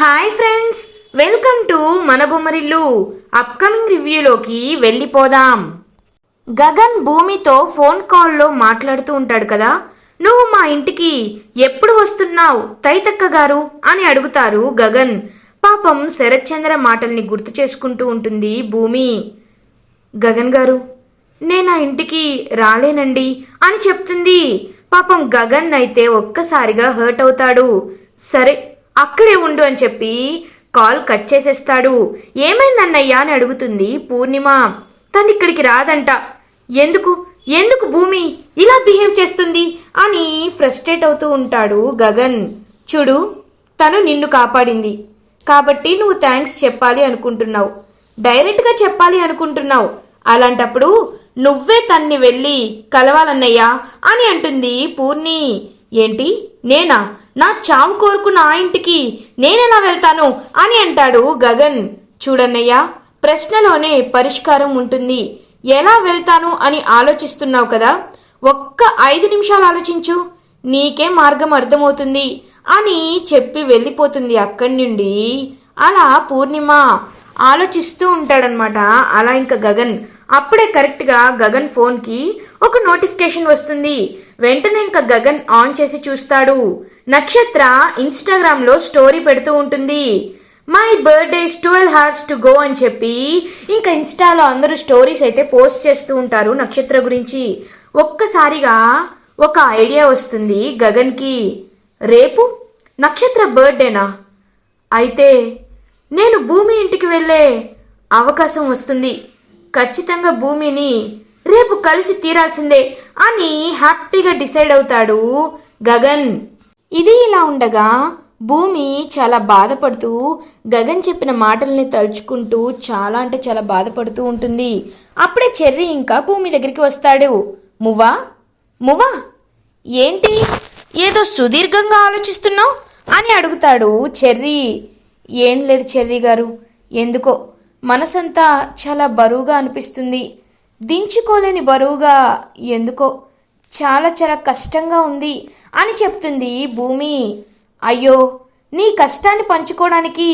Hi friends, welcome to మన Bommarillu. Upcoming రివ్యూలోకి వెళ్ళిపోదాం. గగన్ భూమితో ఫోన్ కాల్లో మాట్లాడుతూ ఉంటాడు కదా, నువ్వు మా ఇంటికి ఎప్పుడు వస్తున్నావు తైతక్క గారు అని అడుగుతారు గగన్. పాపం శరత్చంద్ర మాటల్ని గుర్తు చేసుకుంటూ ఉంటుంది భూమి. గగన్ గారు, నేను ఆ ఇంటికి రాలేనండి అని చెప్తుంది. పాపం గగన్ అయితే ఒక్కసారిగా హర్ట్ అవుతాడు. సరే అక్కడే ఉండు అని చెప్పి కాల్ కట్ చేసేస్తాడు. ఏమైందన్నయ్యా అని అడుగుతుంది పూర్ణిమ. తను ఇక్కడికి రాదంట. ఎందుకు ఎందుకు భూమి ఇలా బిహేవ్ చేస్తుంది అని ఫ్రస్ట్రేట్ అవుతూ ఉంటాడు గగన్. చూడు, తను నిన్ను కాపాడింది కాబట్టి నువ్వు థ్యాంక్స్ చెప్పాలి అనుకుంటున్నావు, డైరెక్ట్గా చెప్పాలి అనుకుంటున్నావు. అలాంటప్పుడు నువ్వే తన్ని వెళ్ళి కలవాలన్నయ్యా అని అంటుంది పూర్ణి. ఏంటి, నేనా? నా చావు కోరుకున్న ఆ ఇంటికి నేనెలా వెళ్తాను అని అంటాడు గగన్. చూడన్నయ్యా, ప్రశ్నలోనే పరిష్కారం ఉంటుంది. ఎలా వెళ్తాను అని ఆలోచిస్తున్నావు కదా, ఒక్క 5 నిమిషాలు ఆలోచించు, నీకే మార్గం అర్థమవుతుంది అని చెప్పి వెళ్ళిపోతుంది అక్కడి నుండి. అలా పూర్ణిమ ఆలోచిస్తూ ఉంటాడనమాట. అలా ఇంకా గగన్ అప్పుడే కరెక్ట్గా గగన్ ఫోన్కి ఒక నోటిఫికేషన్ వస్తుంది. వెంటనే ఇంకా గగన్ ఆన్ చేసి చూస్తాడు. నక్షత్ర ఇన్స్టాగ్రామ్లో స్టోరీ పెడుతూ ఉంటుంది. My birthday 12 hours to go అని చెప్పి ఇంకా ఇన్స్టాలో అందరూ స్టోరీస్ అయితే పోస్ట్ చేస్తూ ఉంటారు నక్షత్ర గురించి. ఒక్కసారిగా ఒక ఐడియా వస్తుంది గగన్కి. రేపు నక్షత్ర బర్త్డేనా? అయితే నేను భూమి ఇంటికి వెళ్ళే అవకాశం వస్తుంది. ఖచ్చితంగా భూమిని రేపు కలిసి తీరాల్సిందే అని హ్యాపీగా డిసైడ్ అవుతాడు గగన్. ఇది ఇలా ఉండగా భూమి చాలా బాధపడుతూ గగన్ చెప్పిన మాటల్ని తలుచుకుంటూ చాలా అంటే చాలా బాధపడుతూ ఉంటుంది. అప్పుడే చెర్రీ ఇంకా భూమి దగ్గరికి వస్తాడు. మువ్వా మువ్వా, ఏంటి ఏదో సుదీర్ఘంగా ఆలోచిస్తున్నావు అని అడుగుతాడు చెర్రీ. ఏం లేదు చెర్రీ గారు, ఎందుకో మనసంతా చాలా బరువుగా అనిపిస్తుంది. దించుకోలేని బరువుగా, ఎందుకో చాలా చాలా కష్టంగా ఉంది అని చెప్తుంది భూమి. అయ్యో, నీ కష్టాన్ని పంచుకోవడానికి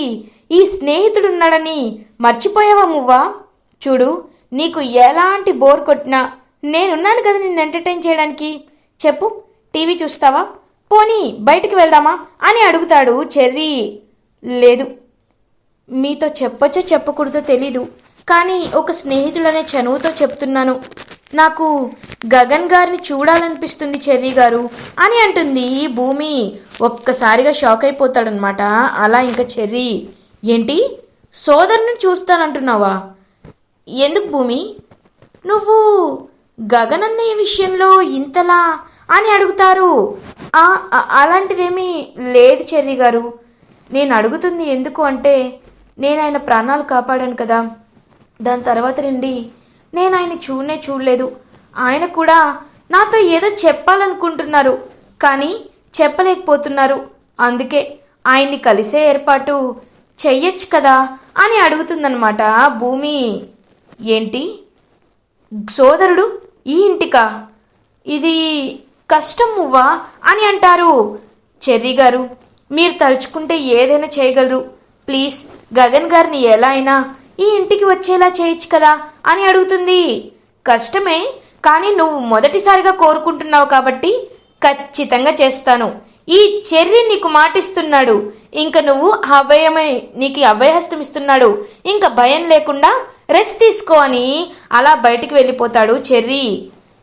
ఈ స్నేహితుడున్నాడని మర్చిపోయావా మువ్వా? చూడు, నీకు ఎలాంటి బోర్ కొట్టినా నేనున్నాను కదా నిన్ను ఎంటర్టైన్ చేయడానికి. చెప్పు, టీవీ చూస్తావా, పోనీ బయటికి వెళ్దామా అని అడుగుతాడు చెర్రీ. లేదు, మీతో చెప్పొచ్చో చెప్పకూడదో తెలీదు, కానీ ఒక స్నేహితుడనే చనువుతో చెప్తున్నాను. నాకు గగన్ గారిని చూడాలనిపిస్తుంది చెర్రీ గారు అని అంటుంది భూమి. ఒక్కసారిగా షాక్ అయిపోతాడనమాట. అలా ఇంకా చెర్రీ, ఏంటి సోదరుని చూస్తానంటున్నావా? ఎందుకు భూమి, నువ్వు గగన్ అన్న ఈ విషయంలో ఇంతలా అని అడుగుతారు. అలాంటిదేమీ లేదు చెర్రీ గారు. నేను అడుగుతుంది ఎందుకు అంటే, నేను ఆయన ప్రాణాలు కాపాడాను కదా, దాని తర్వాత నుండి నేను ఆయన చూడలేదు. ఆయన కూడా నాతో ఏదో చెప్పాలనుకుంటున్నారు కానీ చెప్పలేకపోతున్నారు. అందుకే ఆయన్ని కలిసే ఏర్పాటు చెయ్యొచ్చు కదా అని అడుగుతుందన్నమాట భూమి. ఏంటి, సోదరుడు ఈ ఇంటికా? ఇది కష్టం మువ్వా అని అంటారు. చెర్రీ గారు, మీరు తలుచుకుంటే ఏదైనా చేయగలరు. ప్లీజ్ గగన్ గారిని ఎలా అయినా ఈ ఇంటికి వచ్చేలా చేయొచ్చు కదా అని అడుగుతుంది. కష్టమే, కానీ నువ్వు మొదటిసారిగా కోరుకుంటున్నావు కాబట్టి ఖచ్చితంగా చేస్తాను. ఈ చెర్రీ నీకు మాటిస్తున్నాడు. ఇంక నువ్వు నీకు అభయహస్తం ఇస్తున్నాడు. ఇంకా భయం లేకుండా రెస్ట్ తీసుకో అని అలా బయటికి వెళ్ళిపోతాడు చెర్రీ.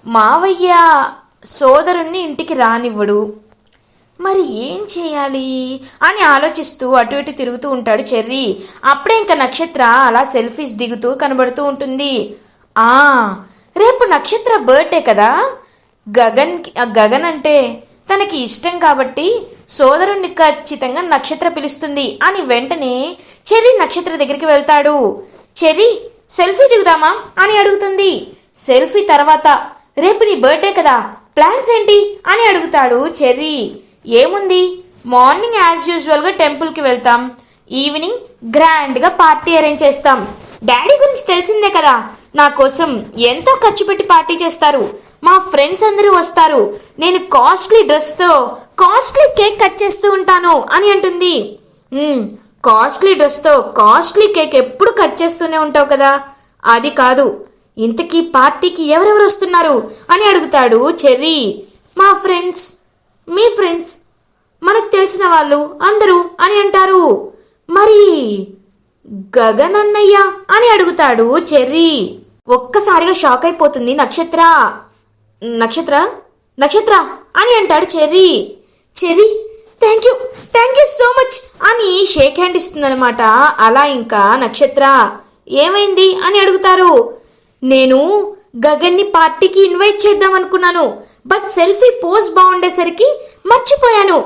మావయ్య సోదరుణ్ణి ఇంటికి రానివ్వడు, మరి ఏం చేయాలి అని ఆలోచిస్తూ అటు ఇటు తిరుగుతూ ఉంటాడు చెర్రీ. అప్పుడే ఇంకా నక్షత్ర అలా సెల్ఫీస్ దిగుతూ కనబడుతూ ఉంటుంది. రేపు నక్షత్ర బర్త్డే కదా, గగన్ అంటే తనకి ఇష్టం కాబట్టి సోదరుణ్ణి ఖచ్చితంగా నక్షత్ర పిలుస్తుంది అని వెంటనే చెర్రీ నక్షత్ర దగ్గరికి వెళ్తాడు. చెర్రీ, సెల్ఫీ దిగుదామా అని అడుగుతుంది. సెల్ఫీ తర్వాత, రేపు నీ బర్త్డే కదా, ప్లాన్స్ ఏంటి అని అడుగుతాడు చెర్రీ. ఏముంది, మార్నింగ్ యాజ్ యూజువల్గా టెంపుల్కి వెళ్తాం, ఈవినింగ్ గ్రాండ్గా పార్టీ అరేంజ్ చేస్తాం. డాడీ గురించి తెలిసిందే కదా, నా కోసం ఎంతో ఖర్చు పెట్టి పార్టీ చేస్తారు. మా ఫ్రెండ్స్ అందరూ వస్తారు. నేను కాస్ట్లీ డ్రెస్తో కాస్ట్లీ కేక్ కట్ చేస్తూ ఉంటాను అని అంటుంది. కాస్ట్లీ డ్రెస్తో కాస్ట్లీ కేక్ ఎప్పుడు కట్ చేస్తూనే ఉంటావు కదా, అది కాదు. ఇంతకీ పార్టీకి ఎవరెవరు వస్తున్నారు అని అడుగుతాడు చెర్రీ. మా ఫ్రెండ్స్, మీ ఫ్రెండ్స్, మనకు తెలిసిన వాళ్ళు అందరూ అని అంటారు. మరి గగన్ అన్నయ్య అని అడుగుతాడు చెర్రీ. ఒక్కసారిగా షాక్ అయిపోతుంది నక్షత్ర. నక్షత్ర నక్షత్ర అని అంటాడు cherry. Cherry thank you so much అని షేక్ హ్యాండ్ ఇస్తుందన్నమాట. అలా ఇంకా నక్షత్ర ఏమైంది అని అడుగుతారు. నేను గగన్ని పార్టీకి ఇన్వైట్ చేద్దాం అనుకున్నాను, బట్ సెల్ఫీ పోజ్ బాగుండేసరికి మర్చిపోయాను.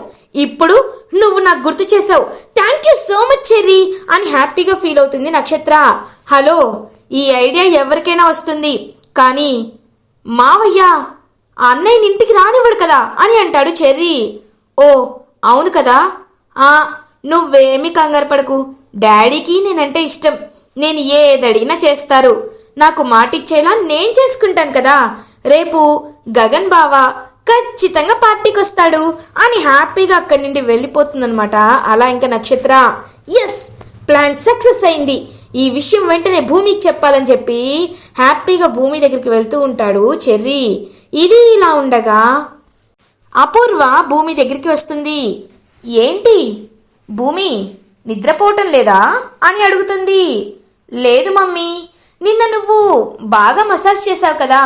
ఇప్పుడు నువ్వు నాకు గుర్తు చేసావు. Thank you so much cherry అని హ్యాపీగా ఫీల్ అవుతుంది నక్షత్ర. హలో, ఈ ఐడియా ఎవరికైనా వస్తుంది, కానీ మావయ్య అన్నయ్యని ఇంటికి రానివ్వడు కదా అని అంటాడు చెర్రీ. ఓ అవును కదా, నువ్వేమీ కంగారు పడకు. డాడీకి నేనంటే ఇష్టం, నేను ఏదడిగినా చేస్తారు. నాకు మాటిచ్చేలా నేను చేసుకుంటాను కదా. రేపు గగన్ బావ ఖచ్చితంగా పార్టీకి వస్తాడు అని హ్యాపీగా అక్కడి నుండి వెళ్ళిపోతుందనమాట. అలా ఇంకా నక్షత్ర ఎస్, ప్లాన్ సక్సెస్ అయింది, ఈ విషయం వెంటనే భూమికి చెప్పాలని చెప్పి హ్యాపీగా భూమి దగ్గరికి వెళ్తూ ఉంటాడు చెర్రీ. ఇది ఇలా ఉండగా అపూర్వ భూమి దగ్గరికి వస్తుంది. ఏంటి భూమి, నిద్రపోవటం లేదా అని అడుగుతుంది. లేదు మమ్మీ, నిన్న నువ్వు బాగా మసాజ్ చేసావు కదా,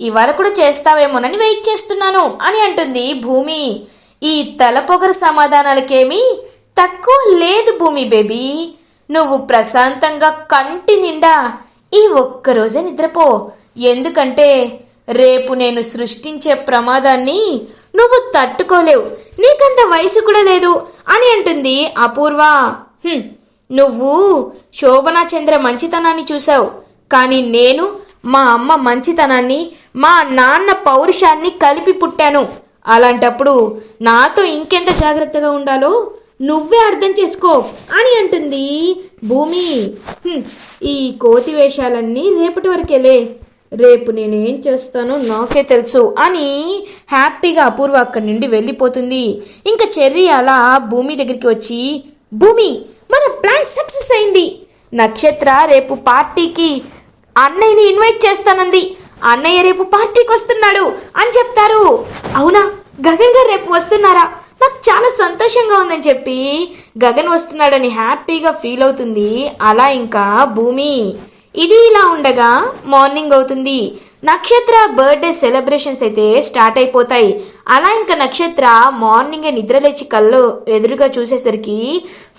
ఇవాళ కూడా చేస్తావేమోనని వెయిట్ చేస్తున్నాను అని అంటుంది భూమి. ఈ తలపొగరు సమాధానాలకేమీ తక్కువ లేదు భూమి బేబీ. నువ్వు ప్రశాంతంగా కంటి నిండా ఈ ఒక్కరోజే నిద్రపో, ఎందుకంటే రేపు నేను సృష్టించే ప్రమాదాన్ని నువ్వు తట్టుకోలేవు, నీకంత వయసు కూడా లేదు అని అంటుంది అపూర్వ. నువ్వు శోభనా చంద్ర మంచితనాన్ని చూసావు, కానీ నేను మా అమ్మ మంచితనాన్ని, మా నాన్న పౌరుషాన్ని కలిపి పుట్టాను. అలాంటప్పుడు నాతో ఇంకెంత జాగ్రత్తగా ఉండాలో నువ్వే అర్థం చేసుకో అని అంటుంది భూమి. ఈ కోతి వేషాలన్నీ రేపటి వరకేలే, రేపు నేనేం చేస్తానో నాకే తెలుసు అని హ్యాపీగా అపూర్వ అక్కడి నుండి వెళ్ళిపోతుంది. ఇంకా చెర్రీ అలా భూమి దగ్గరికి వచ్చి, భూమి మన ప్లాన్ సక్సెస్ అయింది, నక్షత్ర రేపు పార్టీకి అన్నయ్యని ఇన్వైట్ చేస్తానంది, అన్నయ్య రేపు పార్టీకి వస్తున్నాడు అని చెప్తారు. అవునా, గగన్ గారు రేపు వస్తున్నారా, నాకు చాలా సంతోషంగా ఉందని చెప్పి గగన్ వస్తున్నాడని హ్యాపీగా ఫీల్ అవుతుంది. అలా ఇంకా భూమి. ఇది ఇలా ఉండగా మార్నింగ్ అవుతుంది. నక్షత్ర బర్త్డే సెలబ్రేషన్స్ అయితే స్టార్ట్ అయిపోతాయి. అలా ఇంకా నక్షత్ర మార్నింగే నిద్రలేచి కళ్ళు ఎదురుగా చూసేసరికి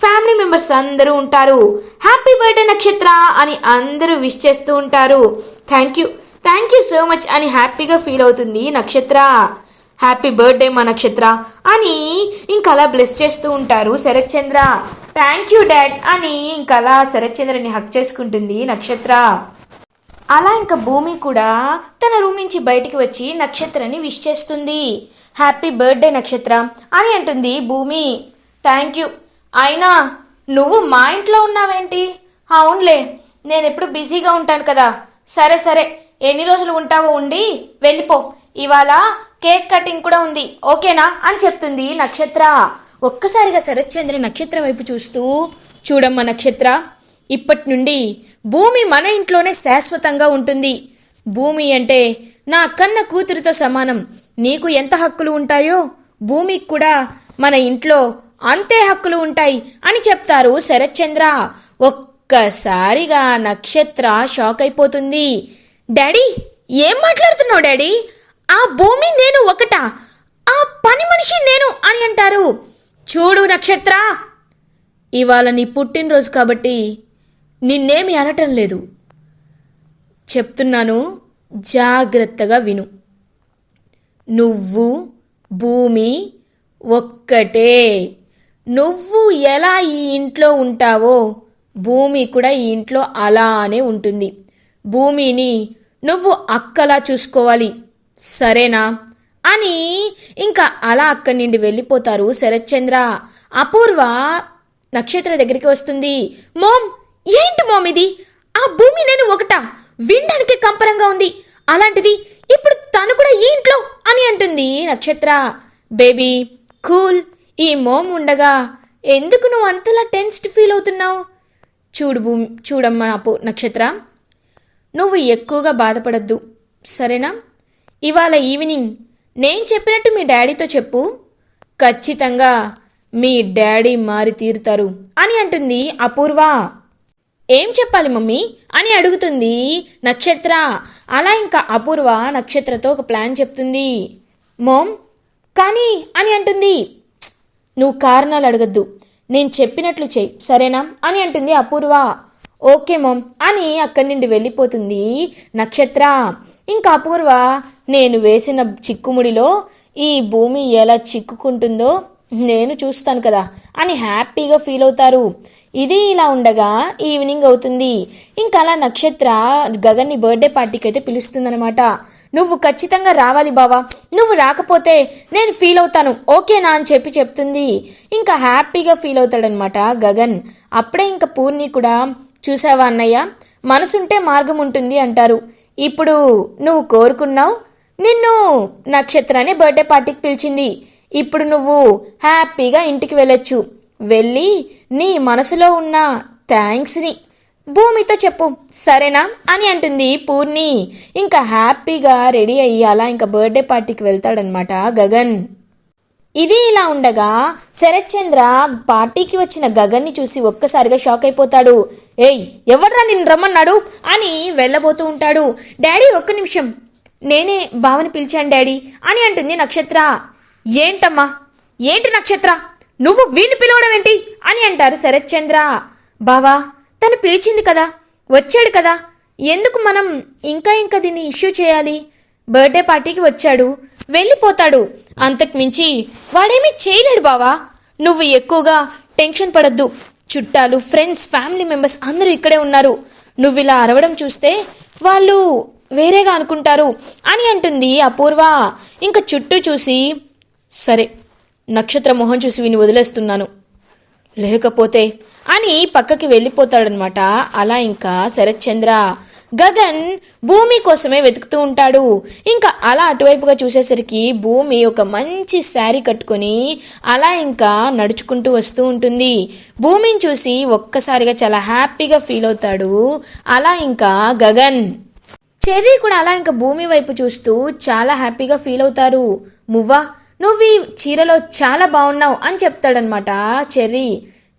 ఫ్యామిలీ మెంబర్స్ అందరూ ఉంటారు. హ్యాపీ బర్త్డే నక్షత్ర అని అందరూ విష్ చేస్తూ ఉంటారు. థ్యాంక్ యూ సో మచ్ అని హ్యాపీగా ఫీల్ అవుతుంది నక్షత్ర. హ్యాపీ బర్త్డే మా నక్షత్ర అని ఇంకలా బ్లెస్ చేస్తూ ఉంటారు శరత్ చంద్ర. థ్యాంక్ యూ డాడ్ అని ఇంకలా శరత్ చంద్రని హక్ చేసుకుంటుంది నక్షత్ర. అలా ఇంకా భూమి కూడా తన రూమ్ నుంచి బయటికి వచ్చి నక్షత్రని విష్ చేస్తుంది. హ్యాపీ బర్త్డే నక్షత్ర అని అంటుంది భూమి. థ్యాంక్ యూ, అయినా నువ్వు మా ఇంట్లో ఉన్నావేంటి? అవునులే, నేను ఎప్పుడు బిజీగా ఉంటాను కదా. సరే ఎన్ని రోజులు ఉంటావో ఉండి వెళ్ళిపో, ఇవాళ కేక్ కటింగ్ కూడా ఉంది, ఓకేనా అని చెప్తుంది నక్షత్ర. ఒక్కసారిగా శరత్ చంద్ర నక్షత్ర వైపు చూస్తూ, చూడమ్మా నక్షత్ర, ఇప్పటి నుండి భూమి మన ఇంట్లోనే శాశ్వతంగా ఉంటుంది. భూమి అంటే నా కన్న కూతురితో సమానం. నీకు ఎంత హక్కులు ఉంటాయో భూమికి కూడా మన ఇంట్లో అంతే హక్కులు ఉంటాయి అని చెప్తారు శరత్ చంద్ర. ఒక్కసారిగా నక్షత్ర షాక్ అయిపోతుంది. డాడీ, ఏం మాట్లాడుతున్నావు డాడీ? ఆ భూమి నేను ఒకటా, ఆ పని మనిషి నేను అని అంటారు. చూడు నక్షత్ర, ఇవాళ నీ పుట్టినరోజు కాబట్టి నిన్నేమి అనటం లేదు, చెప్తున్నాను జాగ్రత్తగా విను. నువ్వు భూమి ఒక్కటే. నువ్వు ఎలా ఈ ఇంట్లో ఉంటావో భూమి కూడా ఈ ఇంట్లో అలానే ఉంటుంది. భూమిని నువ్వు అక్కలా చూసుకోవాలి, సరేనా అని ఇంకా అలా అక్కడి నుండి వెళ్ళిపోతారు శరత్ చంద్ర. అపూర్వ నక్షత్ర దగ్గరికి వస్తుంది. మోమ్, ఏంటి మోమ్ ఇది? ఆ భూమి నేను ఒకటా? వినడానికి కంపరంగా ఉంది, అలాంటిది ఇప్పుడు తను కూడా ఈ ఇంట్లో అని అంటుంది నక్షత్ర. బేబీ కూల్, ఈ మోమ్ ఉండగా ఎందుకు నువ్వు అంతలా టెన్స్డ్ ఫీల్ అవుతున్నావు? చూడమ్మా నక్షత్ర, నువ్వు ఎక్కువగా బాధపడద్దు, సరేనా? ఇవాళ ఈవినింగ్ నేను చెప్పినట్టు మీ డాడీతో చెప్పు, ఖచ్చితంగా మీ డాడీ మారి తీరుతారు అని అంటుంది అపూర్వ. ఏం చెప్పాలి మమ్మీ అని అడుగుతుంది నక్షత్ర. అలా ఇంకా అపూర్వ నక్షత్రతో ఒక ప్లాన్ చెప్తుంది. మోమ్ కానీ అని అంటుంది. నువ్వు కారణాలు అడగద్దు, నేను చెప్పినట్లు చెయ్యి, సరేనా అని అంటుంది అపూర్వ. ఓకే మోమ్ అని అక్కడి నుండి వెళ్ళిపోతుంది నక్షత్ర. ఇంకా అపూర్వ, నేను వేసిన చిక్కుముడిలో ఈ భూమి ఎలా చిక్కుకుంటుందో నేను చూస్తాను కదా అని హ్యాపీగా ఫీల్ అవుతారు. ఇది ఇలా ఉండగా ఈవినింగ్ అవుతుంది. ఇంకా అలా నక్షత్ర గగన్ని బర్త్డే పార్టీకి అయితే పిలుస్తుందనమాట. నువ్వు ఖచ్చితంగా రావాలి బావా, నువ్వు రాకపోతే నేను ఫీల్ అవుతాను, ఓకేనా అని చెప్తుంది. ఇంకా హ్యాపీగా ఫీల్ అవుతాడనమాట గగన్. అప్పుడే ఇంకా పూర్ణి కూడా, చూసావా అన్నయ్య, మనసుంటే మార్గం ఉంటుంది అంటారు. ఇప్పుడు నువ్వు కోరుకున్నావు, నిన్ను నక్షత్రాన్ని బర్త్డే పార్టీకి పిలిచింది. ఇప్పుడు నువ్వు హ్యాపీగా ఇంటికి వెళ్ళొచ్చు. వెళ్ళి నీ మనసులో ఉన్న థ్యాంక్స్ని భూమితో చెప్పు, సరేనా అని అంటుంది పూర్ణి. ఇంకా హ్యాపీగా రెడీ అయ్యి అలా ఇంకా బర్త్డే పార్టీకి వెళ్తాడనమాట గగన్. ఇది ఇలా ఉండగా శరత్చంద్ర పార్టీకి వచ్చిన గగన్ని చూసి ఒక్కసారిగా షాక్ అయిపోతాడు. ఏయ్, ఎవర్రా నిన్ను రమ్మన్నాడు అని వెళ్ళబోతూ ఉంటాడు. డాడీ ఒక్క నిమిషం, నేనే బావని పిలిచాను డాడీ అని అంటుంది నక్షత్ర. ఏంటమ్మా, ఏంటి నక్షత్ర, నువ్వు వీణ్ణి పిలవడం ఏంటి అని అంటారు శరత్చంద్ర. బావా, తను పిలిచింది కదా, వచ్చాడు కదా, ఎందుకు మనం ఇంకా దీన్ని ఇష్యూ చేయాలి? బర్త్డే పార్టీకి వచ్చాడు, వెళ్ళిపోతాడు, అంతకు మించి వాడేమీ చేయలేడు బావా. నువ్వు ఎక్కువగా టెన్షన్ పడద్దు, చుట్టాలు, ఫ్రెండ్స్, ఫ్యామిలీ మెంబర్స్ అందరూ ఇక్కడే ఉన్నారు. నువ్వు ఇలా అరవడం చూస్తే వాళ్ళు వేరేగా అనుకుంటారు అని అంటుంది అపూర్వ. ఇంకా చుట్టూ చూసి, సరే నక్షత్ర మొహం చూసి విని వదిలేస్తున్నాను, లేకపోతే అని పక్కకి వెళ్ళిపోతాడనమాట. అలా ఇంకా శరత్చంద్ర గగన్ భూమి కోసమే వెతుకుతూ ఉంటాడు. ఇంకా అలా అటువైపుగా చూసేసరికి భూమి ఒక మంచి శారీ కట్టుకొని అలా ఇంకా నడుచుకుంటూ వస్తూ ఉంటుంది. భూమిని చూసి ఒక్కసారిగా చాలా హ్యాపీగా ఫీల్ అవుతాడు అలా ఇంకా గగన్. చెర్రీ కూడా అలా ఇంకా భూమి వైపు చూస్తూ చాలా హ్యాపీగా ఫీల్ అవుతారు. మువ్వా, నువ్వు ఈ చీరలో చాలా బాగున్నావు అని చెప్తాడనమాట చెర్రీ.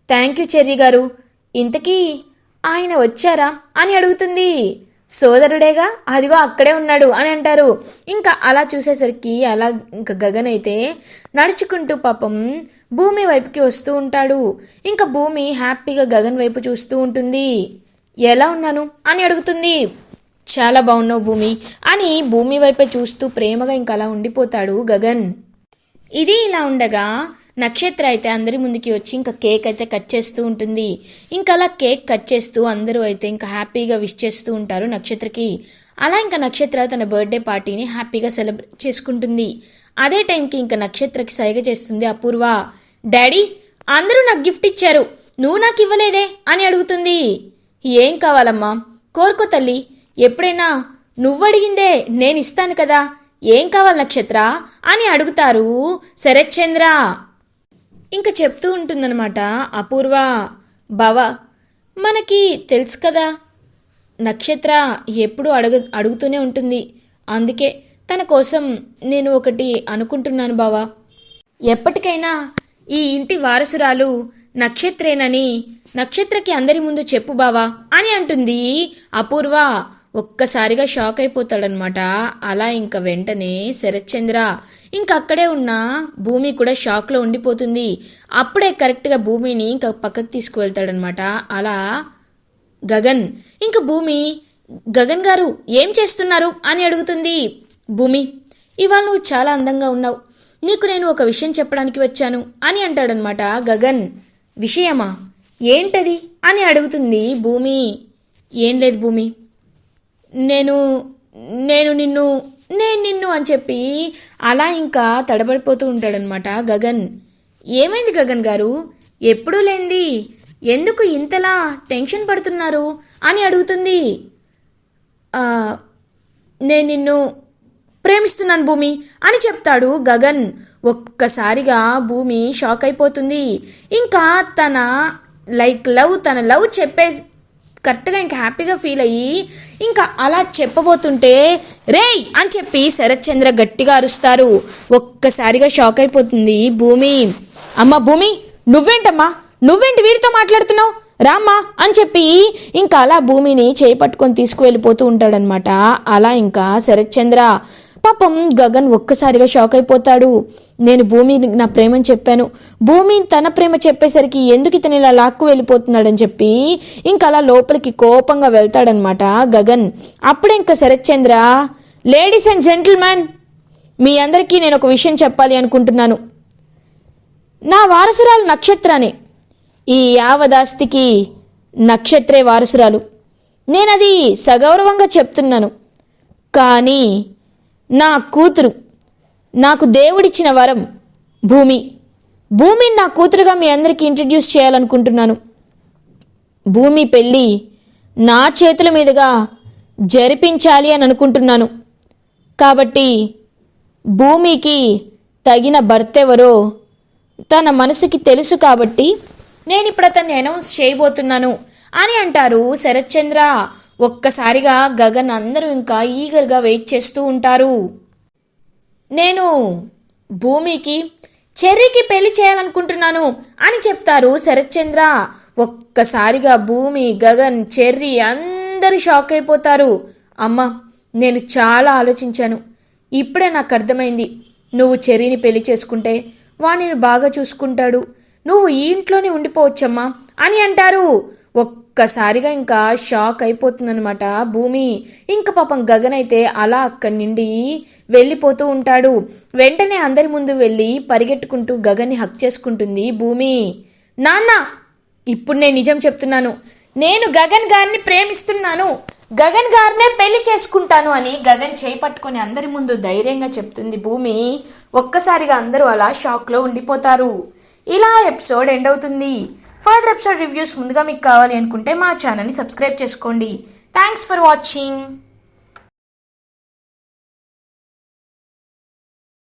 థ్యాంక్ యూ చెర్రీ గారు, ఇంతకీ ఆయన వచ్చారా అని అడుగుతుంది. సోదరుడేగా, అదిగో అక్కడే ఉన్నాడు అని అంటారు. ఇంకా అలా చూసేసరికి అలా ఇంకా గగన్ అయితే నడుచుకుంటూ పాపం భూమి వైపుకి వస్తూ ఉంటాడు. ఇంకా భూమి హ్యాపీగా గగన్ వైపు చూస్తూ ఉంటుంది. ఎలా ఉన్నాను అని అడుగుతుంది. చాలా బాగున్నావు భూమి అని భూమి వైపే చూస్తూ ప్రేమగా ఇంకా అలా ఉండిపోతాడు గగన్. ఇది ఇలా ఉండగా నక్షత్ర అయితే అందరి ముందుకి వచ్చి ఇంకా కేక్ అయితే కట్ చేస్తూ ఉంటుంది. ఇంకా అలా కేక్ కట్ చేస్తూ అందరూ అయితే ఇంకా హ్యాపీగా విష్ చేస్తూ ఉంటారు నక్షత్రకి. అలా ఇంకా నక్షత్ర తన బర్త్డే పార్టీని హ్యాపీగా సెలబ్రేట్ చేసుకుంటుంది. అదే టైంకి ఇంకా నక్షత్రకి సైగ చేస్తుంది అపూర్వ. డాడీ, అందరూ నాకు గిఫ్ట్ ఇచ్చారు, నువ్వు నాకు ఇవ్వలేదే అని అడుగుతుంది. ఏం కావాలమ్మా, కోరుకో తల్లి, ఎప్పుడైనా నువ్వడిగిందే నేను ఇస్తాను కదా, ఏం కావాలి నక్షత్ర అని అడుగుతారు శరత్చంద్ర. ఇంకా చెప్తూ ఉంటుందన్నమాట అపూర్వ. బావా, మనకి తెలుసు కదా, నక్షత్ర ఎప్పుడు అడుగుతూనే ఉంటుంది, అందుకే తన కోసం నేను ఒకటి అనుకుంటున్నాను బావా. ఎప్పటికైనా ఈ ఇంటి వారసురాలు నక్షత్రేనని నక్షత్రకి అందరి ముందు చెప్పు బావా అని అంటుంది అపూర్వ. ఒక్కసారిగా షాక్ అయిపోతాడనమాట. అలా ఇంకా వెంటనే శరత్చంద్ర ఇంకా అక్కడే ఉన్న భూమి కూడా షాక్లో ఉండిపోతుంది. అప్పుడే కరెక్ట్గా భూమిని ఇంకా పక్కకు తీసుకువెళ్తాడనమాట అలా గగన్. ఇంకా భూమి, గగన్ గారు ఏం చేస్తున్నారు అని అడుగుతుంది. భూమి, ఇవాళ నువ్వు చాలా అందంగా ఉన్నావు, నీకు నేను ఒక విషయం చెప్పడానికి వచ్చాను అని అంటాడనమాట గగన్. విషయమా, ఏంటది అని అడుగుతుంది భూమి. ఏం లేదు భూమి, నేను నిన్ను అని చెప్పి అలా ఇంకా తడబడిపోతూ ఉంటాడనమాట గగన్. ఏమైంది గగన్ గారు, ఎప్పుడూ లేంది ఎందుకు ఇంతలా టెన్షన్ పడుతున్నారు అని అడుగుతుంది. నేను నిన్ను ప్రేమిస్తున్నాను భూమి అని చెప్తాడు గగన్. ఒక్కసారిగా భూమి షాక్ అయిపోతుంది. ఇంకా తన తన లవ్ చెప్పేసి కరెక్ట్గా ఇంకా హ్యాపీగా ఫీల్ అయ్యి ఇంకా అలా చెప్పబోతుంటే రేయ్ అని చెప్పి శరత్ చంద్ర గట్టిగా అరుస్తారు. ఒక్కసారిగా షాక్ అయిపోతుంది భూమి. అమ్మ భూమి, నువ్వేంటి వీడితో మాట్లాడుతున్నావు, రామ్మా అని చెప్పి ఇంకా అలా భూమిని చేయి పట్టుకొని తీసుకువెళ్ళిపోతూ ఉంటాడనమాట. అలా ఇంకా శరత్ చంద్ర పాపం గగన్ ఒక్కసారిగా షాక్ అయిపోతాడు. నేను భూమిని నా ప్రేమని చెప్పాను, భూమి తన ప్రేమ చెప్పేసరికి ఎందుకు ఇతను ఇలా లాక్కు వెళ్ళిపోతున్నాడని చెప్పి ఇంకా అలా లోపలికి కోపంగా వెళ్తాడనమాట గగన్. అప్పుడే ఇంకా శరత్ చంద్ర, లేడీస్ అండ్ జెంటిల్మెన్, మీ అందరికీ నేను ఒక విషయం చెప్పాలి అనుకుంటున్నాను. నా వారసురాలు నక్షత్రాన్ని, ఈ యావదాస్తికి నక్షత్రే వారసురాలు. నేనది సగౌరవంగా చెప్తున్నాను. కానీ నా కూతురు, నాకు దేవుడిచ్చిన వరం భూమిని నా కూతురుగా మీ అందరికీ ఇంట్రడ్యూస్ చేయాలనుకుంటున్నాను. భూమి పెళ్ళి నా చేతుల మీదుగా జరిపించాలి అని అనుకుంటున్నాను. కాబట్టి భూమికి తగిన భర్త ఎవరో తన మనసుకి తెలుసు. కాబట్టి నేను ఇప్పుడు అతన్ని అనౌన్స్ చేయబోతున్నాను అని అంటారు శరత్ చంద్ర. ఒక్కసారిగా గగన్ అందరూ ఇంకా ఈగర్గా వెయిట్ చేస్తూ ఉంటారు. నేను భూమికి చెర్రీకి పెళ్లి చేయాలనుకుంటున్నాను అని చెప్తారు శరత్ చంద్ర. ఒక్కసారిగా భూమి, గగన్, చెర్రీ అందరూ షాక్ అయిపోతారు. అమ్మ, నేను చాలా ఆలోచించాను. ఇప్పుడే నాకు అర్థమైంది. నువ్వు చెర్రీని పెళ్లి చేసుకుంటే వాణ్ణి బాగా చూసుకుంటాడు, నువ్వు ఈ ఇంట్లోనే ఉండిపోవచ్చమ్మా అని అంటారు. ఒక్కసారిగా ఇంకా షాక్ అయిపోతుందనమాట భూమి. ఇంకా పాపం గగన్ అయితే అలా అక్కడి నుండి వెళ్ళిపోతూ ఉంటాడు. వెంటనే అందరి ముందు వెళ్ళి పరిగెట్టుకుంటూ గగన్ని హక్ చేసుకుంటుంది భూమి. నాన్న, ఇప్పుడు నేను నిజం చెప్తున్నాను, నేను గగన్ గారిని ప్రేమిస్తున్నాను, గగన్ గారినే పెళ్లి చేసుకుంటాను అని గగన్ చేయి పట్టుకొని అందరి ముందు ధైర్యంగా చెప్తుంది భూమి. ఒక్కసారిగా అందరూ అలా షాక్లో ఉండిపోతారు. ఇలా ఎపిసోడ్ ఎండ్ అవుతుంది. ఫర్దర్ ఎపిసోడ్ రివ్యూస్ ముందుగా మీకు కావాలి అనుకుంటే మా ఛానల్ని సబ్స్క్రైబ్ చేసుకోండి. Thanks for watching.